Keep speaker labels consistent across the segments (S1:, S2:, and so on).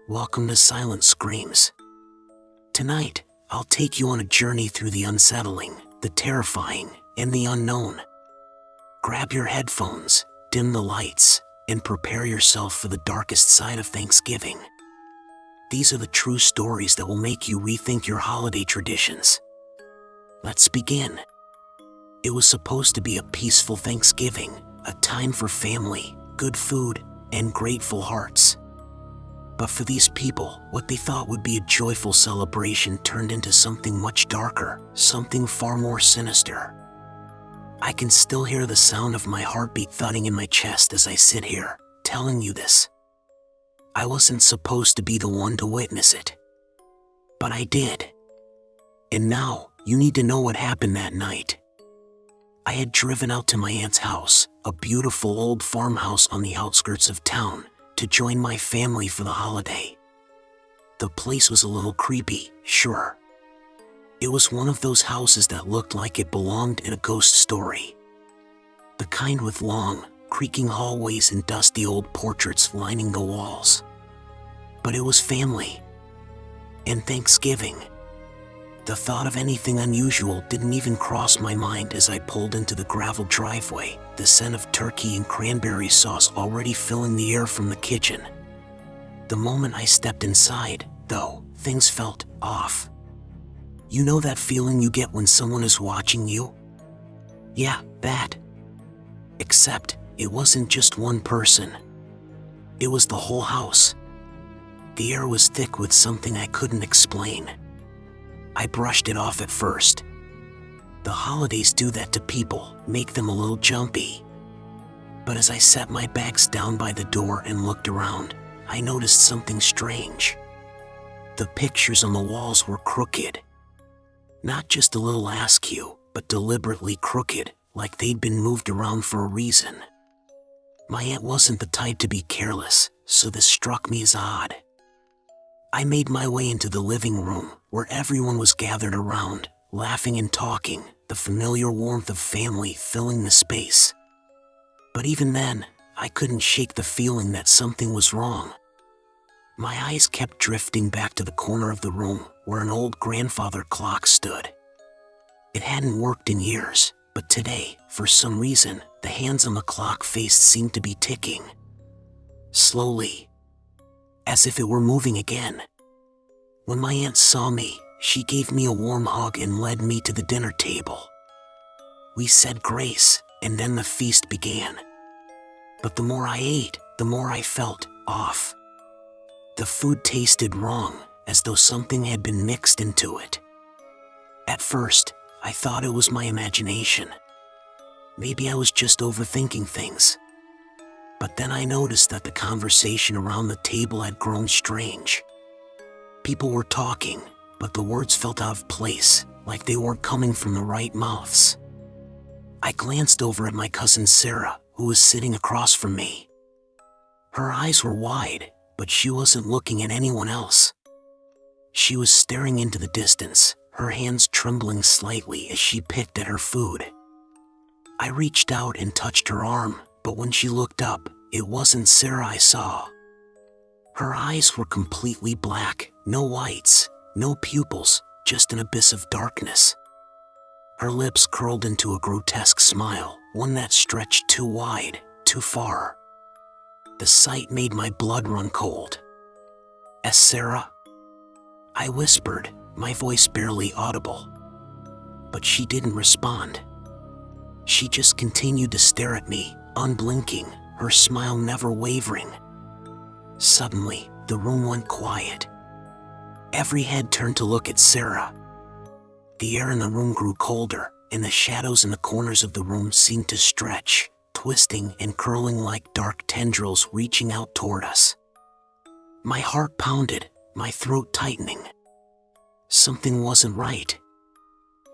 S1: Welcome to Silent Screams. Tonight, I'll take you on a journey through the unsettling, the terrifying, and the unknown. Grab your headphones, dim the lights, and prepare yourself for the darkest side of Thanksgiving. These are the true stories that will make you rethink your holiday traditions. Let's begin. It was supposed to be a peaceful Thanksgiving, a time for family, good food, and grateful hearts. But for these people, what they thought would be a joyful celebration turned into something much darker, something far more sinister. I can still hear the sound of my heartbeat thudding in my chest as I sit here, telling you this. I wasn't supposed to be the one to witness it. But I did. And now, you need to know what happened that night. I had driven out to my aunt's house, a beautiful old farmhouse on the outskirts of town, to join my family for the holiday. The place was a little creepy, sure. It was one of those houses that looked like it belonged in a ghost story. The kind with long, creaking hallways and dusty old portraits lining the walls. But it was family. And Thanksgiving. The thought of anything unusual didn't even cross my mind as I pulled into the gravel driveway, the scent of turkey and cranberry sauce already filling the air from the kitchen. The moment I stepped inside, though, things felt off. You know that feeling you get when someone is watching you? Yeah, that. Except, it wasn't just one person. It was the whole house. The air was thick with something I couldn't explain. I brushed it off at first. The holidays do that to people, make them a little jumpy. But as I set my bags down by the door and looked around, I noticed something strange. The pictures on the walls were crooked. Not just a little askew, but deliberately crooked, like they'd been moved around for a reason. My aunt wasn't the type to be careless, so this struck me as odd. I made my way into the living room, where everyone was gathered around, laughing and talking, the familiar warmth of family filling the space. But even then, I couldn't shake the feeling that something was wrong. My eyes kept drifting back to the corner of the room, where an old grandfather clock stood. It hadn't worked in years, but today, for some reason, the hands on the clock face seemed to be ticking. Slowly. As if it were moving again. When my aunt saw me, she gave me a warm hug and led me to the dinner table. We said grace, and then the feast began. But the more I ate, the more I felt off. The food tasted wrong, as though something had been mixed into it. At first, I thought it was my imagination. Maybe I was just overthinking things. But then I noticed that the conversation around the table had grown strange. People were talking, but the words felt out of place, like they weren't coming from the right mouths. I glanced over at my cousin Sarah, who was sitting across from me. Her eyes were wide, but she wasn't looking at anyone else. She was staring into the distance, her hands trembling slightly as she picked at her food. I reached out and touched her arm, but when she looked up, it wasn't Sarah I saw. Her eyes were completely black, no whites, no pupils, just an abyss of darkness. Her lips curled into a grotesque smile, one that stretched too wide, too far. The sight made my blood run cold. "As Sarah?" I whispered, my voice barely audible. But she didn't respond. She just continued to stare at me, unblinking, her smile never wavering. Suddenly, the room went quiet. Every head turned to look at Sarah. The air in the room grew colder, and the shadows in the corners of the room seemed to stretch, twisting and curling like dark tendrils reaching out toward us. My heart pounded, my throat tightening. Something wasn't right.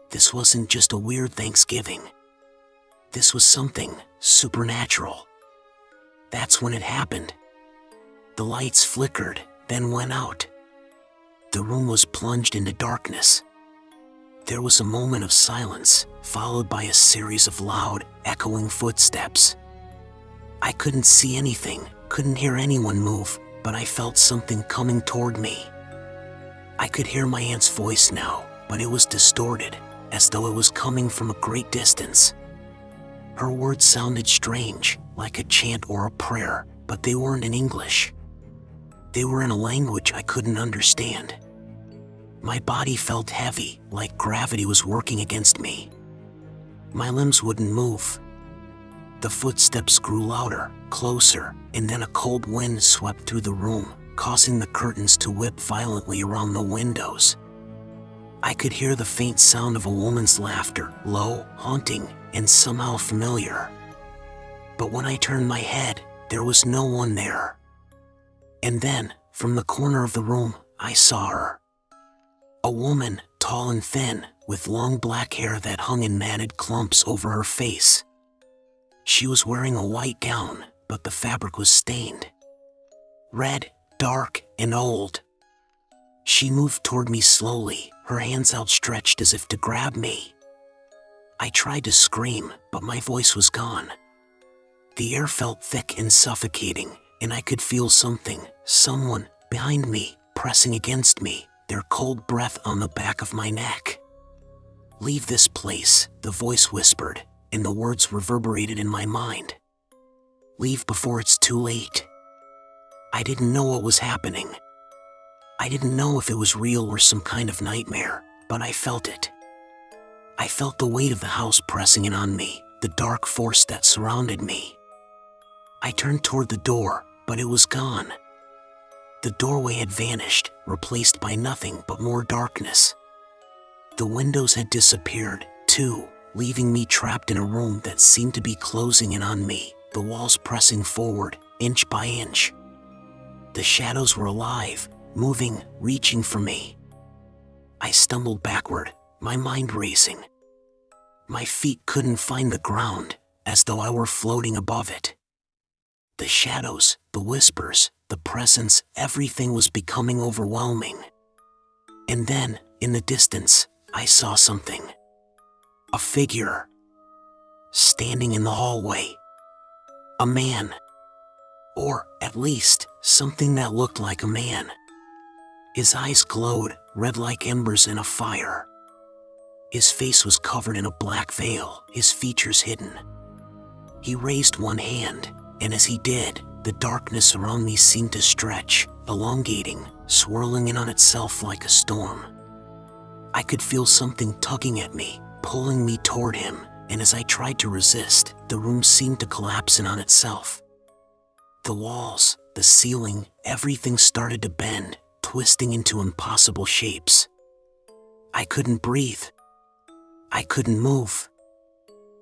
S1: This wasn't just a weird Thanksgiving. This was something supernatural. That's when it happened. The lights flickered, then went out. The room was plunged into darkness. There was a moment of silence, followed by a series of loud, echoing footsteps. I couldn't see anything, couldn't hear anyone move, but I felt something coming toward me. I could hear my aunt's voice now, but it was distorted, as though it was coming from a great distance. Her words sounded strange, like a chant or a prayer, but they weren't in English. They were in a language I couldn't understand. My body felt heavy, like gravity was working against me. My limbs wouldn't move. The footsteps grew louder, closer, and then a cold wind swept through the room, causing the curtains to whip violently around the windows. I could hear the faint sound of a woman's laughter, low, haunting, and somehow familiar. But when I turned my head, there was no one there. And then, from the corner of the room, I saw her. A woman, tall and thin, with long black hair that hung in matted clumps over her face. She was wearing a white gown, but the fabric was stained. Red, dark, and old. She moved toward me slowly, her hands outstretched as if to grab me. I tried to scream, but my voice was gone. The air felt thick and suffocating, and I could feel someone, behind me, pressing against me, their cold breath on the back of my neck. "Leave this place," the voice whispered, and the words reverberated in my mind. "Leave before it's too late." I didn't know what was happening. I didn't know if it was real or some kind of nightmare, but I felt it. I felt the weight of the house pressing in on me, the dark force that surrounded me. I turned toward the door, but it was gone. The doorway had vanished, replaced by nothing but more darkness. The windows had disappeared, too, leaving me trapped in a room that seemed to be closing in on me, the walls pressing forward, inch by inch. The shadows were alive, moving, reaching for me. I stumbled backward, my mind racing. My feet couldn't find the ground, as though I were floating above it. The shadows, the whispers, the presence, everything was becoming overwhelming. And then, in the distance, I saw something. A figure. Standing in the hallway. A man. Or, at least, something that looked like a man. His eyes glowed, red like embers in a fire. His face was covered in a black veil, his features hidden. He raised one hand, and as he did, the darkness around me seemed to stretch, elongating, swirling in on itself like a storm. I could feel something tugging at me, pulling me toward him, and as I tried to resist, the room seemed to collapse in on itself. The walls, the ceiling, everything started to bend, twisting into impossible shapes. I couldn't breathe. I couldn't move.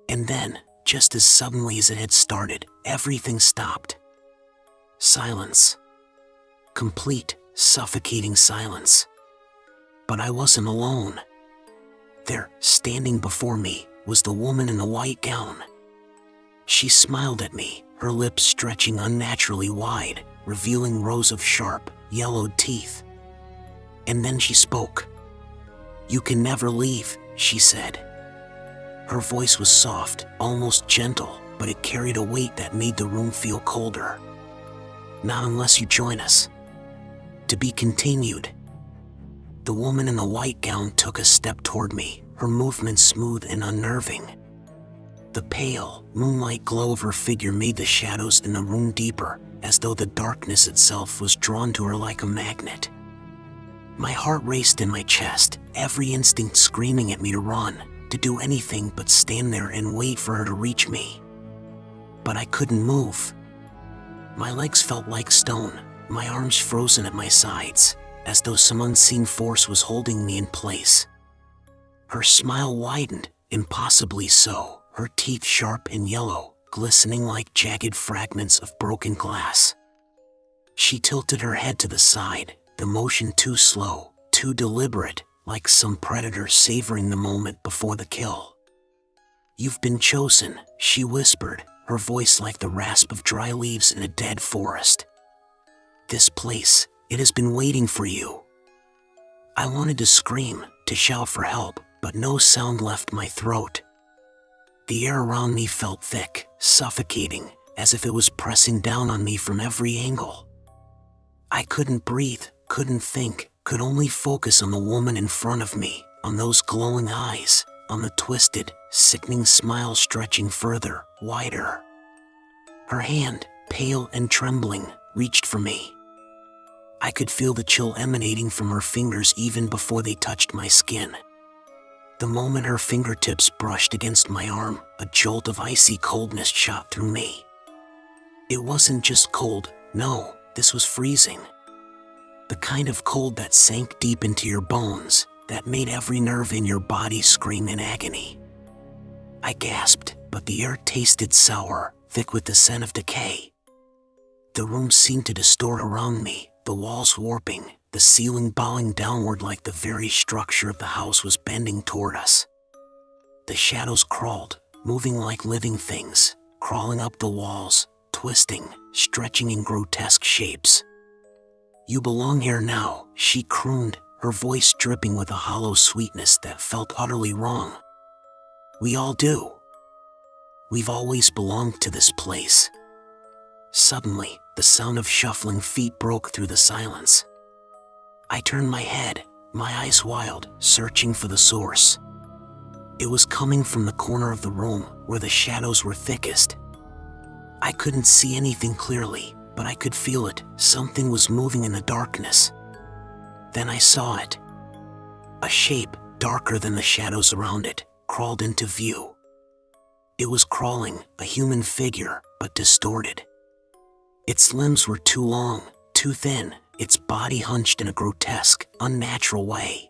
S1: And then, just as suddenly as it had started, everything stopped. Silence. Complete, suffocating silence. But I wasn't alone. There, standing before me, was the woman in the white gown. She smiled at me, her lips stretching unnaturally wide, revealing rows of sharp, yellowed teeth. And then she spoke. "You can never leave," she said. Her voice was soft, almost gentle, but it carried a weight that made the room feel colder. "Not unless you join us." To be continued. The woman in the white gown took a step toward me, her movements smooth and unnerving. The pale, moonlight glow of her figure made the shadows in the room deeper, as though the darkness itself was drawn to her like a magnet. My heart raced in my chest, every instinct screaming at me to run, to do anything but stand there and wait for her to reach me. But I couldn't move. My legs felt like stone, my arms frozen at my sides, as though some unseen force was holding me in place. Her smile widened, impossibly so, her teeth sharp and yellow, glistening like jagged fragments of broken glass. She tilted her head to the side, the motion too slow, too deliberate, like some predator savoring the moment before the kill. "You've been chosen," she whispered, her voice like the rasp of dry leaves in a dead forest. "This place, it has been waiting for you." I wanted to scream, to shout for help, but no sound left my throat. The air around me felt thick, suffocating, as if it was pressing down on me from every angle. I couldn't breathe, couldn't think, could only focus on the woman in front of me, on those glowing eyes, on the twisted, sickening smile stretching further, wider. Her hand, pale and trembling, reached for me. I could feel the chill emanating from her fingers even before they touched my skin. The moment her fingertips brushed against my arm, a jolt of icy coldness shot through me. It wasn't just cold, no, this was freezing. The kind of cold that sank deep into your bones, that made every nerve in your body scream in agony. I gasped, but the air tasted sour, thick with the scent of decay. The room seemed to distort around me, the walls warping, the ceiling bowing downward like the very structure of the house was bending toward us. The shadows crawled, moving like living things, crawling up the walls, twisting, stretching in grotesque shapes. "You belong here now," she crooned, her voice dripping with a hollow sweetness that felt utterly wrong. "We all do. We've always belonged to this place." Suddenly, the sound of shuffling feet broke through the silence. I turned my head, my eyes wild, searching for the source. It was coming from the corner of the room, where the shadows were thickest. I couldn't see anything clearly, but I could feel it. Something was moving in the darkness. Then I saw it. A shape, darker than the shadows around it, crawled into view. It was crawling, a human figure, but distorted. Its limbs were too long, too thin, its body hunched in a grotesque, unnatural way.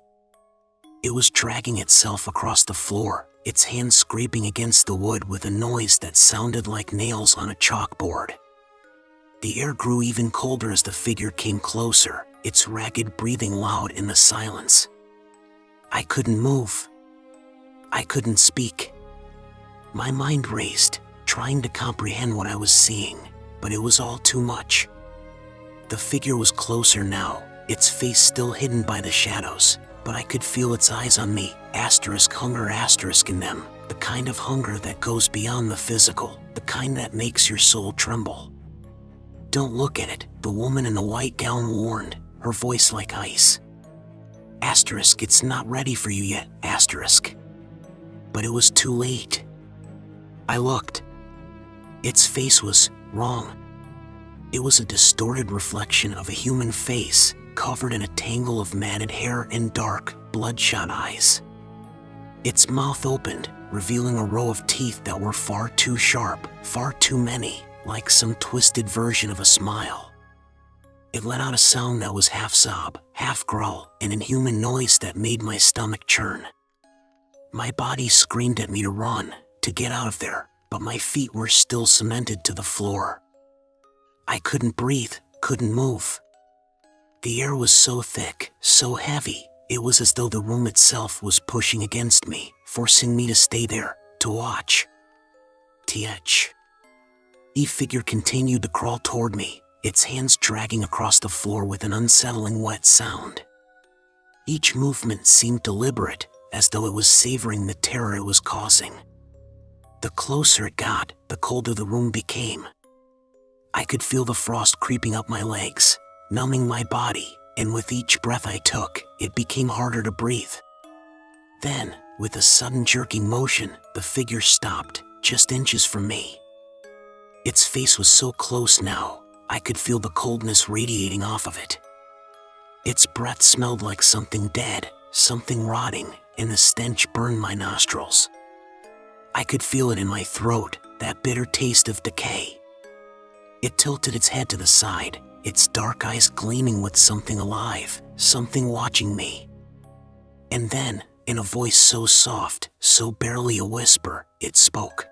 S1: It was dragging itself across the floor, its hands scraping against the wood with a noise that sounded like nails on a chalkboard. The air grew even colder as the figure came closer, its ragged breathing loud in the silence. I couldn't move. I couldn't speak. My mind raced, trying to comprehend what I was seeing, but it was all too much. The figure was closer now, its face still hidden by the shadows, but I could feel its eyes on me, hunger in them, the kind of hunger that goes beyond the physical, the kind that makes your soul tremble. "Don't look at it," the woman in the white gown warned, her voice like ice. It's not ready for you yet, But it was too late. I looked. Its face was wrong. It was a distorted reflection of a human face, covered in a tangle of matted hair and dark, bloodshot eyes. Its mouth opened, revealing a row of teeth that were far too sharp, far too many, like some twisted version of a smile. It let out a sound that was half sob, half growl, an inhuman noise that made my stomach churn. My body screamed at me to run, to get out of there, but my feet were still cemented to the floor. I couldn't breathe, couldn't move. The air was so thick, so heavy, it was as though the room itself was pushing against me, forcing me to stay there, to watch. The figure continued to crawl toward me, its hands dragging across the floor with an unsettling wet sound. Each movement seemed deliberate, as though it was savoring the terror it was causing. The closer it got, the colder the room became. I could feel the frost creeping up my legs, numbing my body, and with each breath I took, it became harder to breathe. Then, with a sudden jerking motion, the figure stopped, just inches from me. Its face was so close now, I could feel the coldness radiating off of it. Its breath smelled like something dead, something rotting, and the stench burned my nostrils. I could feel it in my throat, that bitter taste of decay. It tilted its head to the side, its dark eyes gleaming with something alive, something watching me. And then, in a voice so soft, so barely a whisper, it spoke.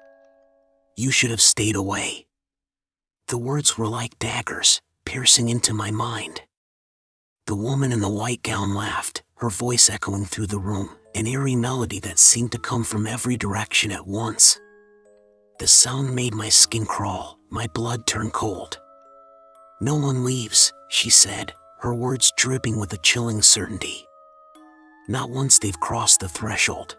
S1: "You should have stayed away." The words were like daggers, piercing into my mind. The woman in the white gown laughed, her voice echoing through the room, an eerie melody that seemed to come from every direction at once. The sound made my skin crawl, my blood turn cold. "No one leaves," she said, her words dripping with a chilling certainty. "Not once they've crossed the threshold."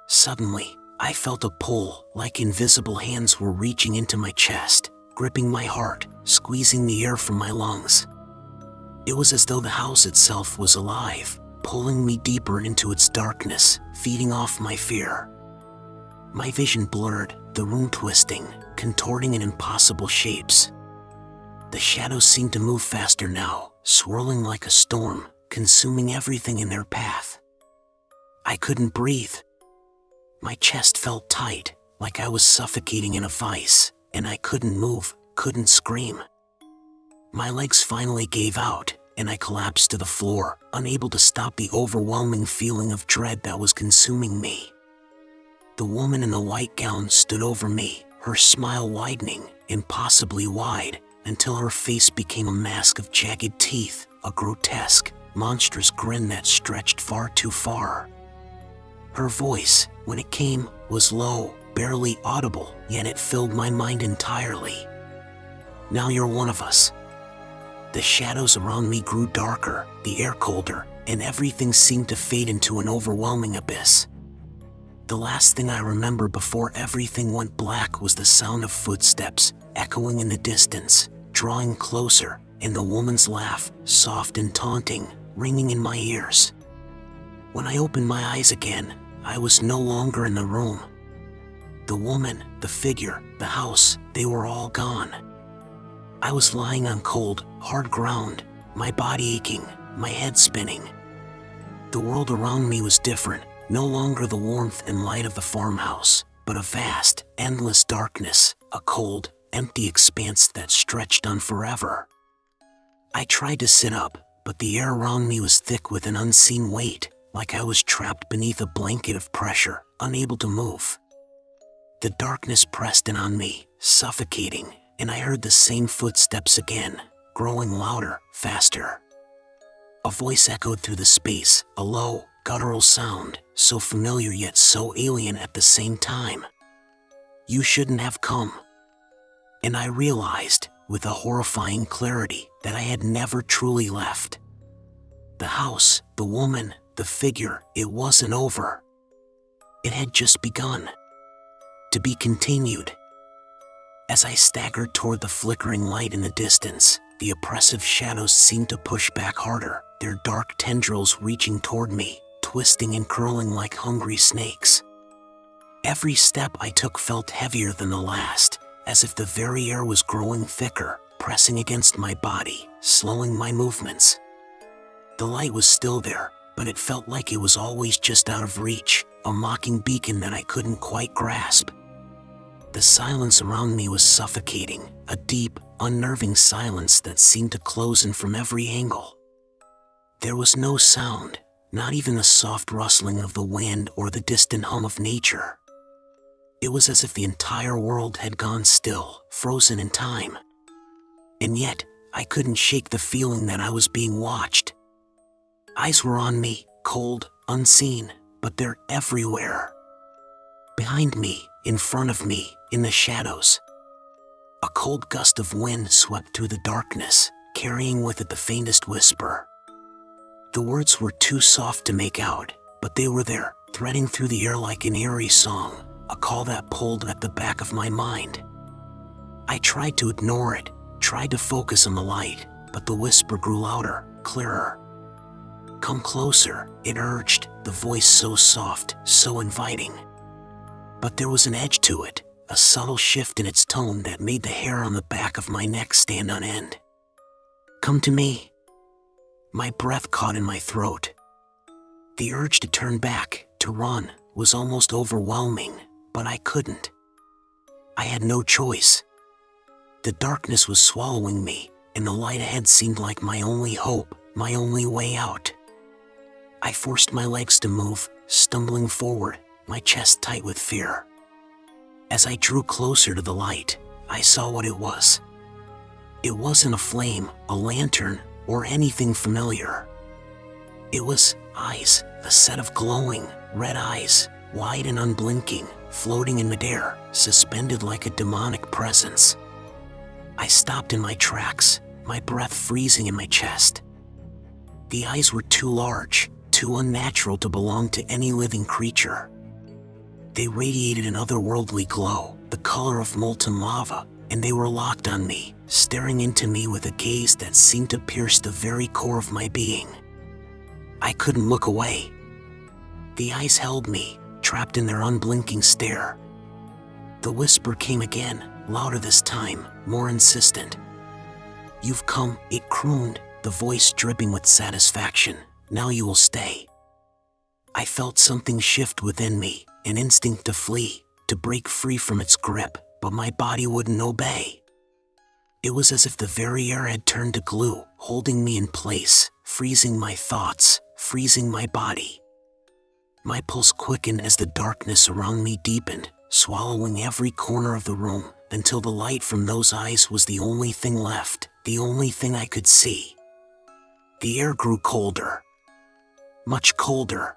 S1: Suddenly, I felt a pull, like invisible hands were reaching into my chest, gripping my heart, squeezing the air from my lungs. It was as though the house itself was alive, pulling me deeper into its darkness, feeding off my fear. My vision blurred, the room twisting, contorting in impossible shapes. The shadows seemed to move faster now, swirling like a storm, consuming everything in their path. I couldn't breathe. My chest felt tight, like I was suffocating in a vice, and I couldn't move, couldn't scream. My legs finally gave out, and I collapsed to the floor, unable to stop the overwhelming feeling of dread that was consuming me. The woman in the white gown stood over me, her smile widening, impossibly wide, until her face became a mask of jagged teeth, a grotesque, monstrous grin that stretched far too far. Her voice, when it came, was low, barely audible, yet it filled my mind entirely. "Now you're one of us." The shadows around me grew darker, the air colder, and everything seemed to fade into an overwhelming abyss. The last thing I remember before everything went black was the sound of footsteps, echoing in the distance, drawing closer, and the woman's laugh, soft and taunting, ringing in my ears. When I opened my eyes again, I was no longer in the room. The woman, the figure, the house, they were all gone. I was lying on cold, hard ground, my body aching, my head spinning. The world around me was different, no longer the warmth and light of the farmhouse, but a vast, endless darkness, a cold, empty expanse that stretched on forever. I tried to sit up, but the air around me was thick with an unseen weight, like I was trapped beneath a blanket of pressure, unable to move. The darkness pressed in on me, suffocating, and I heard the same footsteps again, growing louder, faster. A voice echoed through the space, a low, guttural sound, so familiar yet so alien at the same time. "You shouldn't have come." And I realized, with a horrifying clarity, that I had never truly left. The house, the woman, the figure, it wasn't over. It had just begun. To be continued. As I staggered toward the flickering light in the distance, the oppressive shadows seemed to push back harder, their dark tendrils reaching toward me, twisting and curling like hungry snakes. Every step I took felt heavier than the last, as if the very air was growing thicker, pressing against my body, slowing my movements. The light was still there, but it felt like it was always just out of reach, a mocking beacon that I couldn't quite grasp. The silence around me was suffocating, a deep, unnerving silence that seemed to close in from every angle. There was no sound, not even the soft rustling of the wind or the distant hum of nature. It was as if the entire world had gone still, frozen in time. And yet, I couldn't shake the feeling that I was being watched. Eyes were on me, cold, unseen, but they're everywhere. Behind me, in front of me, in the shadows. A cold gust of wind swept through the darkness, carrying with it the faintest whisper. The words were too soft to make out, but they were there, threading through the air like an eerie song, a call that pulled at the back of my mind. I tried to ignore it, tried to focus on the light, but the whisper grew louder, clearer. "Come closer," it urged, the voice so soft, so inviting. But there was an edge to it, a subtle shift in its tone that made the hair on the back of my neck stand on end. "Come to me." My breath caught in my throat. The urge to turn back, to run, was almost overwhelming, but I couldn't. I had no choice. The darkness was swallowing me, and the light ahead seemed like my only hope, my only way out. I forced my legs to move, stumbling forward, my chest tight with fear. As I drew closer to the light, I saw what it was. It wasn't a flame, a lantern, or anything familiar. It was eyes, a set of glowing, red eyes, wide and unblinking, floating in midair, suspended like a demonic presence. I stopped in my tracks, my breath freezing in my chest. The eyes were too large, too unnatural to belong to any living creature. They radiated an otherworldly glow, the color of molten lava, and they were locked on me, staring into me with a gaze that seemed to pierce the very core of my being. I couldn't look away. The eyes held me, trapped in their unblinking stare. The whisper came again, louder this time, more insistent. "You've come," it crooned, the voice dripping with satisfaction. "Now you will stay." I felt something shift within me, an instinct to flee, to break free from its grip, but my body wouldn't obey. It was as if the very air had turned to glue, holding me in place, freezing my thoughts, freezing my body. My pulse quickened as the darkness around me deepened, swallowing every corner of the room, until the light from those eyes was the only thing left, the only thing I could see. The air grew colder. Much colder.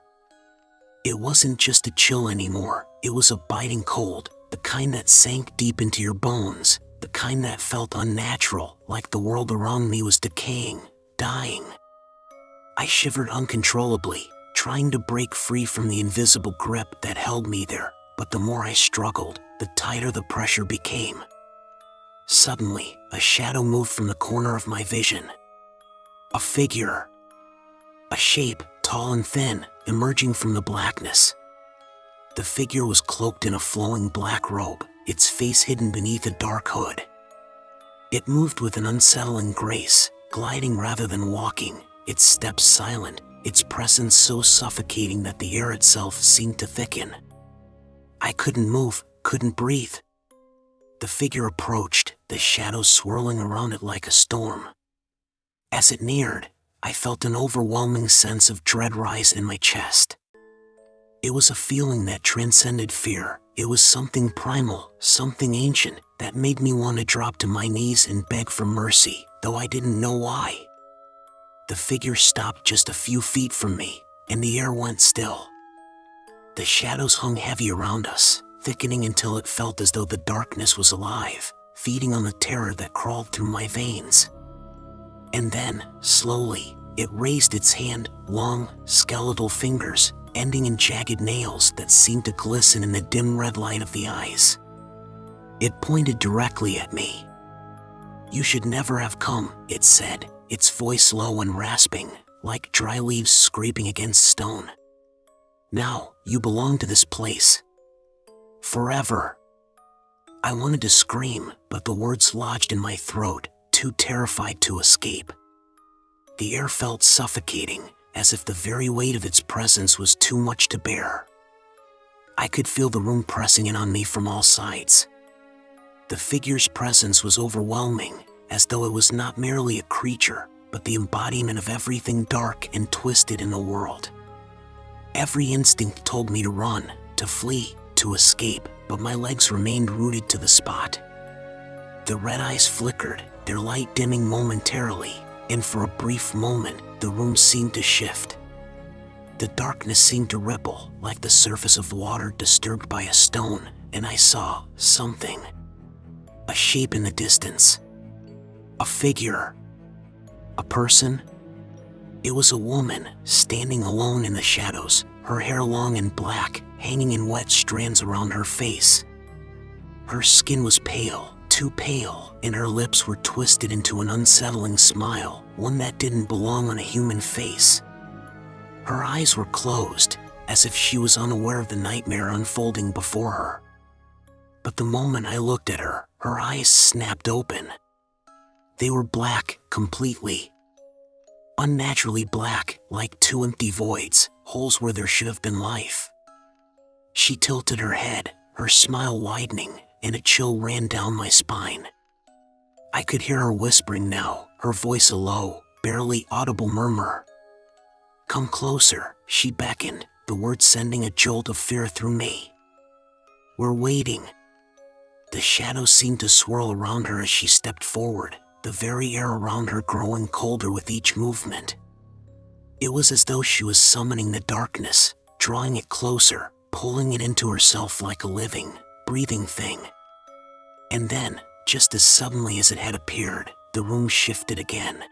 S1: It wasn't just a chill anymore, it was a biting cold, the kind that sank deep into your bones, the kind that felt unnatural, like the world around me was decaying, dying. I shivered uncontrollably, trying to break free from the invisible grip that held me there, but the more I struggled, the tighter the pressure became. Suddenly, a shadow moved from the corner of my vision. A figure. A shape, tall and thin, emerging from the blackness. The figure was cloaked in a flowing black robe, its face hidden beneath a dark hood. It moved with an unsettling grace, gliding rather than walking, its steps silent, its presence so suffocating that the air itself seemed to thicken. I couldn't move, couldn't breathe. The figure approached, the shadows swirling around it like a storm. As it neared, I felt an overwhelming sense of dread rise in my chest. It was a feeling that transcended fear. It was something primal, something ancient, that made me want to drop to my knees and beg for mercy, though I didn't know why. The figure stopped just a few feet from me, and the air went still. The shadows hung heavy around us, thickening until it felt as though the darkness was alive, feeding on the terror that crawled through my veins. And then, slowly, it raised its hand, long, skeletal fingers, ending in jagged nails that seemed to glisten in the dim red light of the eyes. It pointed directly at me. "You should never have come," it said, its voice low and rasping, like dry leaves scraping against stone. "Now, you belong to this place. Forever." I wanted to scream, but the words lodged in my throat, too terrified to escape. The air felt suffocating, as if the very weight of its presence was too much to bear. I could feel the room pressing in on me from all sides. The figure's presence was overwhelming, as though it was not merely a creature, but the embodiment of everything dark and twisted in the world. Every instinct told me to run, to flee, to escape, but my legs remained rooted to the spot. The red eyes flickered, their light dimming momentarily, and for a brief moment, the room seemed to shift. The darkness seemed to ripple, like the surface of water disturbed by a stone, and I saw something. A shape in the distance. A figure. A person. It was a woman, standing alone in the shadows, her hair long and black, hanging in wet strands around her face. Her skin was pale, too pale, and her lips were twisted into an unsettling smile, one that didn't belong on a human face. Her eyes were closed, as if she was unaware of the nightmare unfolding before her. But the moment I looked at her, her eyes snapped open. They were black, completely. Unnaturally black, like two empty voids, holes where there should have been life. She tilted her head, her smile widening, and a chill ran down my spine. I could hear her whispering now, her voice a low, barely audible murmur. "Come closer," she beckoned, the words sending a jolt of fear through me. "We're waiting." The shadows seemed to swirl around her as she stepped forward, the very air around her growing colder with each movement. It was as though she was summoning the darkness, drawing it closer, pulling it into herself like a living, breathing thing. And then, just as suddenly as it had appeared, the room shifted again.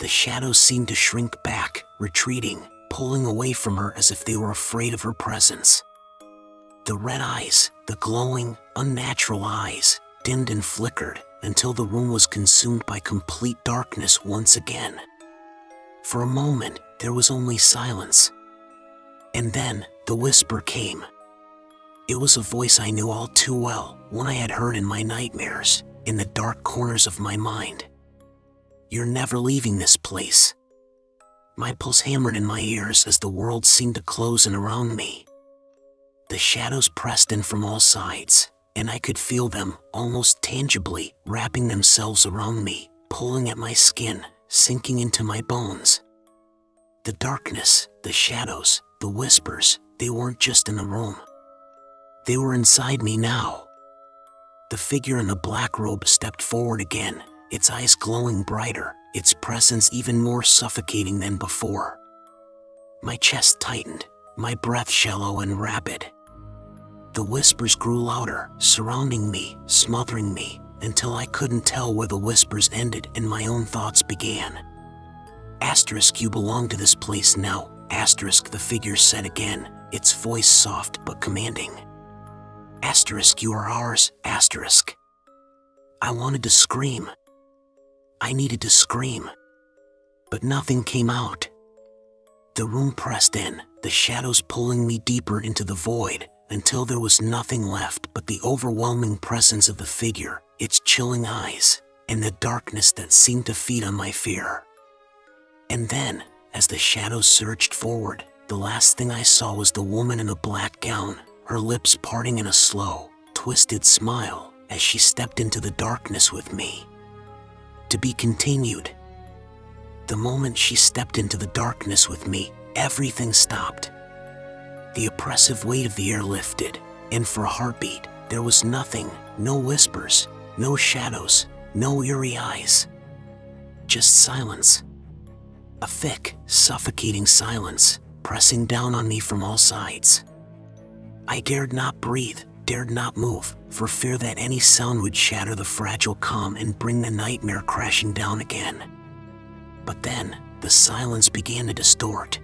S1: The shadows seemed to shrink back, retreating, pulling away from her as if they were afraid of her presence. The red eyes, the glowing, unnatural eyes, dimmed and flickered until the room was consumed by complete darkness once again. For a moment, there was only silence. And then, the whisper came. It was a voice I knew all too well, one I had heard in my nightmares, in the dark corners of my mind. "You're never leaving this place." My pulse hammered in my ears as the world seemed to close in around me. The shadows pressed in from all sides, and I could feel them, almost tangibly, wrapping themselves around me, pulling at my skin, sinking into my bones. The darkness, the shadows, the whispers, they weren't just in the room. They were inside me now. The figure in the black robe stepped forward again, its eyes glowing brighter, its presence even more suffocating than before. My chest tightened, my breath shallow and rapid. The whispers grew louder, surrounding me, smothering me, until I couldn't tell where the whispers ended and my own thoughts began. "You belong to this place now," the figure said again, its voice soft but commanding. "You are ours, I wanted to scream. I needed to scream. But nothing came out. The room pressed in, the shadows pulling me deeper into the void, until there was nothing left but the overwhelming presence of the figure, its chilling eyes, and the darkness that seemed to feed on my fear. And then, as the shadows surged forward, the last thing I saw was the woman in a black gown, her lips parting in a slow, twisted smile as she stepped into the darkness with me. To be continued. The moment she stepped into the darkness with me, everything stopped. The oppressive weight of the air lifted, and for a heartbeat, there was nothing, no whispers, no shadows, no eerie eyes. Just silence. A thick, suffocating silence, pressing down on me from all sides. I dared not breathe, dared not move, for fear that any sound would shatter the fragile calm and bring the nightmare crashing down again. But then, the silence began to distort.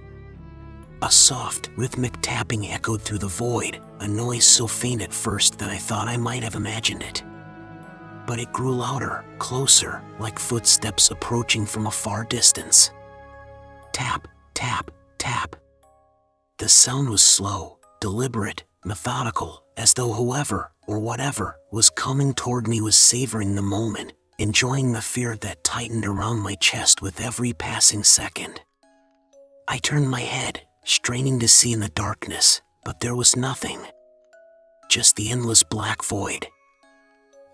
S1: A soft, rhythmic tapping echoed through the void, a noise so faint at first that I thought I might have imagined it. But it grew louder, closer, like footsteps approaching from a far distance. Tap, tap, tap. The sound was slow, deliberate, methodical, as though whoever, or whatever, was coming toward me was savoring the moment, enjoying the fear that tightened around my chest with every passing second. I turned my head, straining to see in the darkness, but there was nothing. Just the endless black void.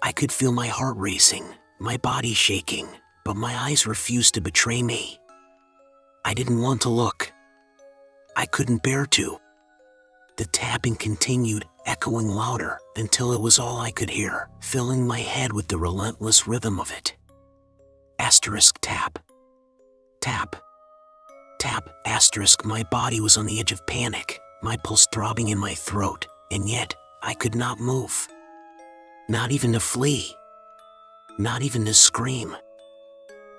S1: I could feel my heart racing, my body shaking, but my eyes refused to betray me. I didn't want to look. I couldn't bear to. The tapping continued, echoing louder, until it was all I could hear, filling my head with the relentless rhythm of it. Tap. Tap. Tap. My body was on the edge of panic, my pulse throbbing in my throat, and yet, I could not move. Not even to flee. Not even to scream.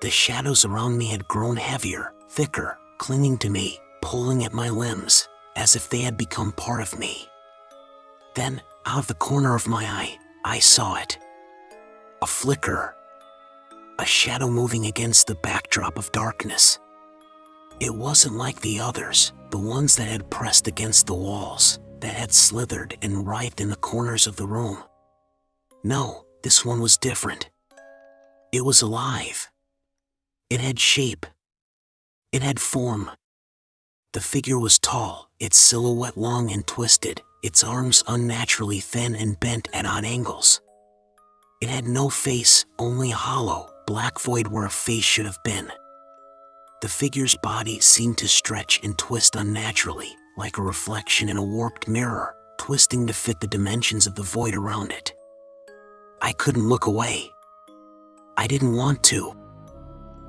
S1: The shadows around me had grown heavier, thicker, clinging to me, pulling at my limbs, as if they had become part of me. Then, out of the corner of my eye, I saw it. A flicker. A shadow moving against the backdrop of darkness. It wasn't like the others, the ones that had pressed against the walls, that had slithered and writhed in the corners of the room. No, this one was different. It was alive. It had shape. It had form. The figure was tall, its silhouette long and twisted, its arms unnaturally thin and bent at odd angles. It had no face, only a hollow, black void where a face should have been. The figure's body seemed to stretch and twist unnaturally, like a reflection in a warped mirror, twisting to fit the dimensions of the void around it. I couldn't look away. I didn't want to.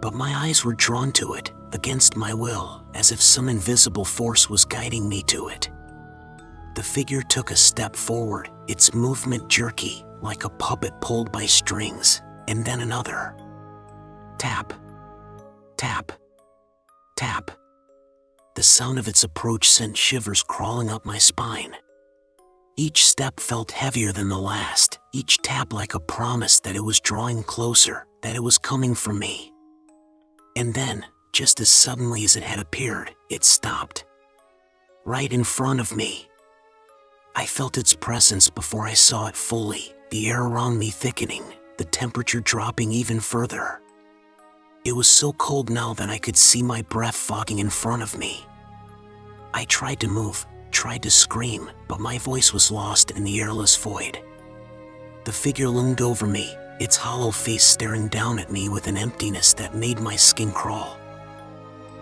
S1: But my eyes were drawn to it, against my will, as if some invisible force was guiding me to it. The figure took a step forward, its movement jerky, like a puppet pulled by strings, and then another. Tap. Tap. Tap. The sound of its approach sent shivers crawling up my spine. Each step felt heavier than the last, each tap like a promise that it was drawing closer, that it was coming for me. And then, just as suddenly as it had appeared, it stopped. Right in front of me. I felt its presence before I saw it fully, the air around me thickening, the temperature dropping even further. It was so cold now that I could see my breath fogging in front of me. I tried to move, tried to scream, but my voice was lost in the airless void. The figure loomed over me, its hollow face staring down at me with an emptiness that made my skin crawl.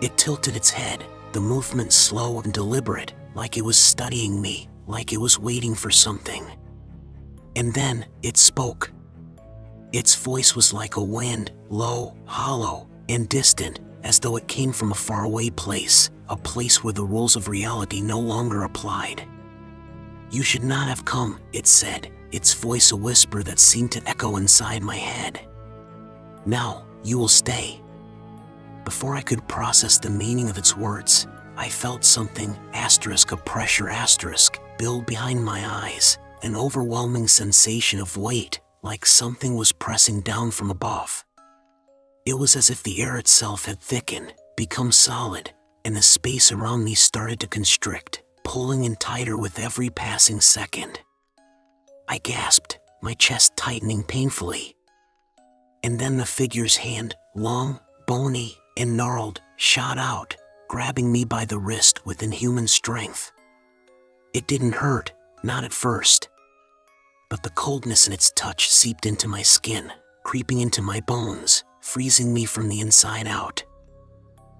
S1: It tilted its head, the movement slow and deliberate, like it was studying me, like it was waiting for something. And then, it spoke. Its voice was like a wind, low, hollow, and distant, as though it came from a faraway place, a place where the rules of reality no longer applied. "You should not have come," it said, its voice a whisper that seemed to echo inside my head. "Now, you will stay." Before I could process the meaning of its words, I felt something, a pressure, build behind my eyes, an overwhelming sensation of weight, like something was pressing down from above. It was as if the air itself had thickened, become solid, and the space around me started to constrict, pulling in tighter with every passing second. I gasped, my chest tightening painfully. And then the figure's hand, long, bony, and gnarled, shot out, grabbing me by the wrist with inhuman strength. It didn't hurt, not at first. But the coldness in its touch seeped into my skin, creeping into my bones, freezing me from the inside out.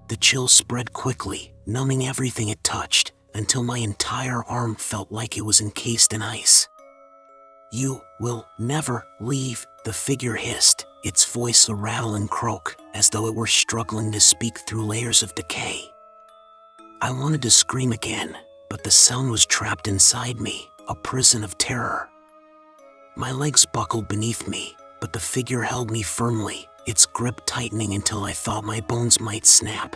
S1: The chill spread quickly, numbing everything it touched, until my entire arm felt like it was encased in ice. "You will never leave," the figure hissed, its voice a rattle and croak, as though it were struggling to speak through layers of decay. I wanted to scream again, but the sound was trapped inside me, a prison of terror. My legs buckled beneath me, but the figure held me firmly, its grip tightening until I thought my bones might snap.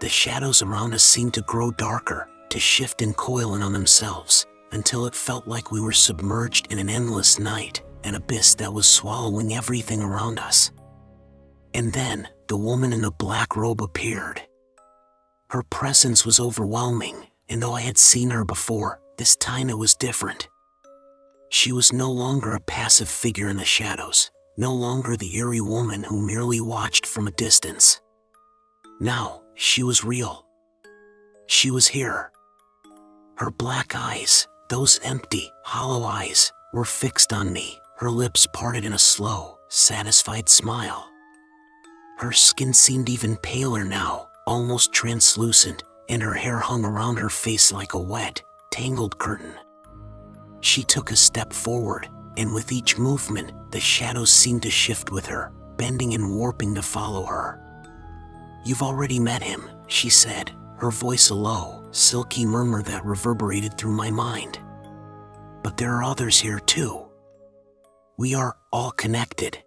S1: The shadows around us seemed to grow darker, to shift and coil in on themselves, until it felt like we were submerged in an endless night, an abyss that was swallowing everything around us. And then, the woman in the black robe appeared. Her presence was overwhelming, and though I had seen her before, this time it was different. She was no longer a passive figure in the shadows, no longer the eerie woman who merely watched from a distance. Now, she was real. She was here. Her black eyes, those empty, hollow eyes, were fixed on me, her lips parted in a slow, satisfied smile. Her skin seemed even paler now, almost translucent, and her hair hung around her face like a wet, tangled curtain. She took a step forward, and with each movement, the shadows seemed to shift with her, bending and warping to follow her. "You've already met him," she said, her voice a low, silky murmur that reverberated through my mind. "But there are others here too. We are all connected.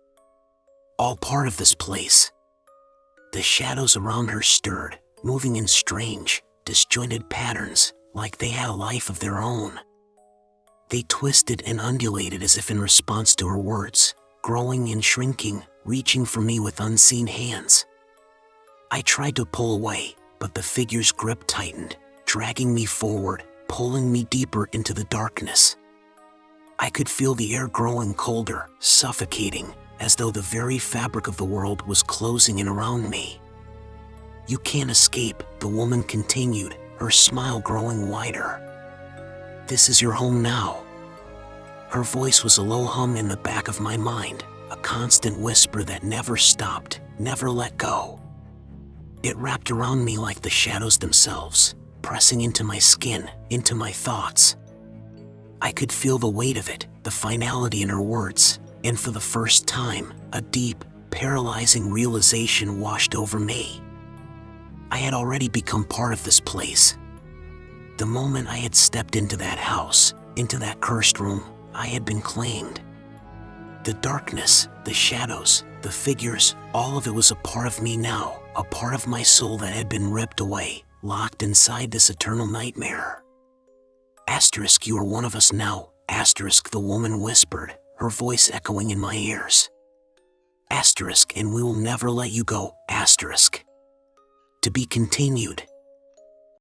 S1: All part of this place." The shadows around her stirred, moving in strange, disjointed patterns, like they had a life of their own. They twisted and undulated as if in response to her words, growing and shrinking, reaching for me with unseen hands. I tried to pull away, but the figure's grip tightened, dragging me forward, pulling me deeper into the darkness. I could feel the air growing colder, suffocating, as though the very fabric of the world was closing in around me. "You can't escape," the woman continued, her smile growing wider. "This is your home now." Her voice was a low hum in the back of my mind, a constant whisper that never stopped, never let go. It wrapped around me like the shadows themselves, pressing into my skin, into my thoughts. I could feel the weight of it, the finality in her words, and for the first time, a deep, paralyzing realization washed over me. I had already become part of this place. The moment I had stepped into that house, into that cursed room, I had been claimed. The darkness, the shadows, the figures, all of it was a part of me now, a part of my soul that had been ripped away, locked inside this eternal nightmare. Asterisk, you are one of us now. Asterisk, the woman whispered, her voice echoing in my ears. Asterisk, and we will never let you go. Asterisk. To be continued.